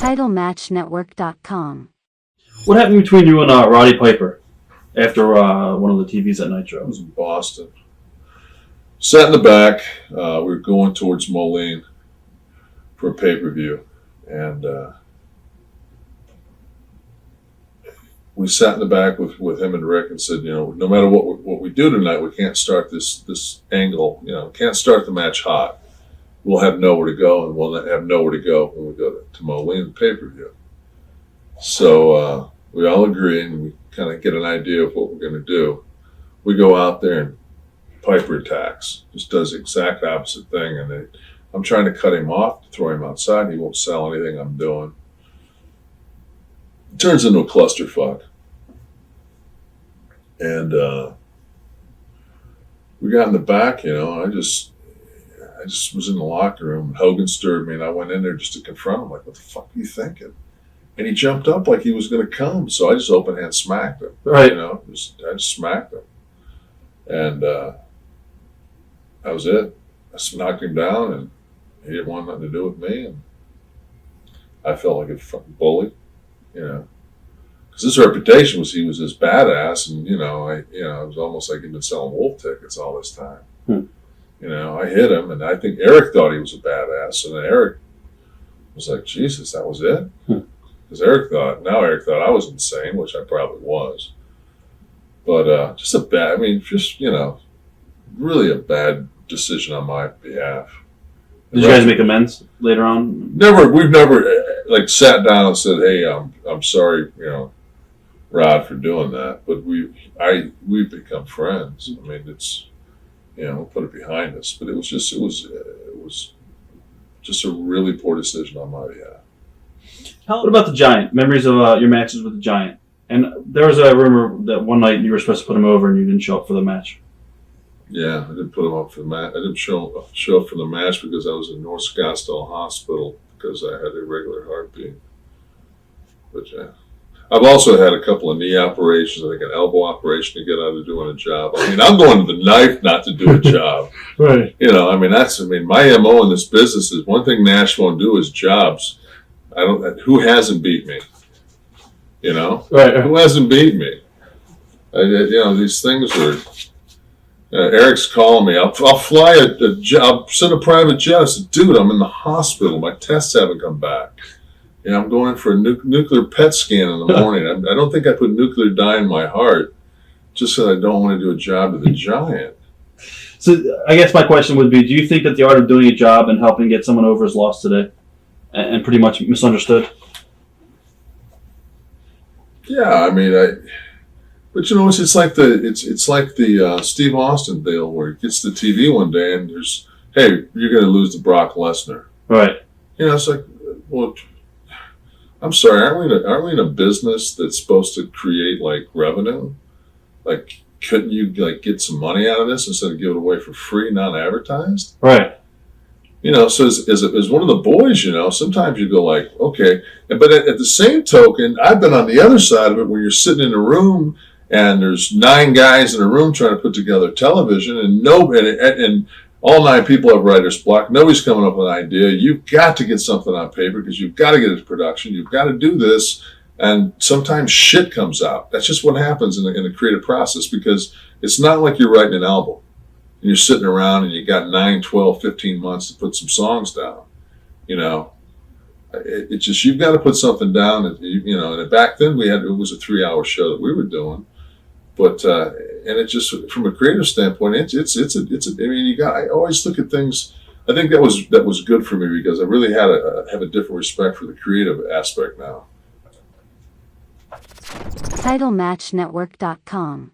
TitleMatchNetwork.com. What happened between you and Roddy Piper after one of the TVs at Nitro? I was in Boston. Sat in the back. We were going towards Moline for a pay-per-view. And we sat in the back with him and Rick and said, no matter what we do tonight, we can't start this angle, can't start the match hot. We'll have nowhere to go, and we'll have nowhere to go when we go to Moline, the pay-per-view. So we all agree, and we kind of get an idea of what we're going to do. We go out there, and Piper attacks, just does the exact opposite thing, and I'm trying to cut him off, to throw him outside. He won't sell anything I'm doing. It turns into a clusterfuck. And we got in the back, and I just was in the locker room, and Hogan stirred me, and I went in there just to confront him, like, what the fuck are you thinking? And he jumped up like he was going to come, so I just open hand smacked him. Right. I just smacked him. And that was it. I just knocked him down, and he didn't want nothing to do with me, and I felt like a fucking bully, because his reputation was he was this badass, and it was almost like he'd been selling wolf tickets all this time. I hit him, and I think Eric thought he was a badass, and then Eric was like, Jesus, that was it? Because Eric thought I was insane, which I probably was. But just really a bad decision on my behalf. Did you guys make amends later on? We've never sat down and said, hey, I'm sorry, Rod, for doing that. But we've become friends. I mean, it's, we'll put it behind us. But it was just a really poor decision on my behalf. What about the Giant? Memories of your matches with the Giant. And there was a rumor that one night you were supposed to put him over and you didn't show up for the match. Yeah, I didn't put him up for the match. I didn't show up for the match because I was in North Scottsdale Hospital because I had irregular heartbeat. But yeah. I've also had a couple of knee operations, I think an elbow operation to get out of doing a job. I mean, I'm going to the knife not to do a job. Right. My MO in this business is one thing Nash won't do is jobs. Who hasn't beat me? Right. Who hasn't beat me? These things are. Eric's calling me. I'll fly I'll send a private jet. I said, dude, I'm in the hospital. My tests haven't come back. I'm going in for a nuclear PET scan in the morning. I don't think I put nuclear dye in my heart just because I don't want to do a job to the Giant. So I guess my question would be, do you think that the art of doing a job and helping get someone over is lost today and pretty much misunderstood? Yeah, but it's like the Steve Austin deal where he gets to TV one day and there's, hey, you're going to lose to Brock Lesnar. Right. It's like, well, I'm sorry, aren't we in a business that's supposed to create revenue? Couldn't you get some money out of this instead of give it away for free, non-advertised? Right. So as one of the boys, sometimes you go okay, but at the same token, I've been on the other side of it where you're sitting in a room and there's 9 guys in a room trying to put together television, and and all 9 people have writer's block. Nobody's coming up with an idea. You've got to get something on paper because you've got to get it to production. You've got to do this, and sometimes shit comes out. That's just what happens in the creative process because it's not like you're writing an album. And you're sitting around and you got 9, 12, 15 months to put some songs down. It's just, you've got to put something down. And back then it was a 3-hour show that we were doing. But, and it just, from a creative standpoint, I always look at things. I think that was good for me because I really have a different respect for the creative aspect now. TitleMatchNetwork.com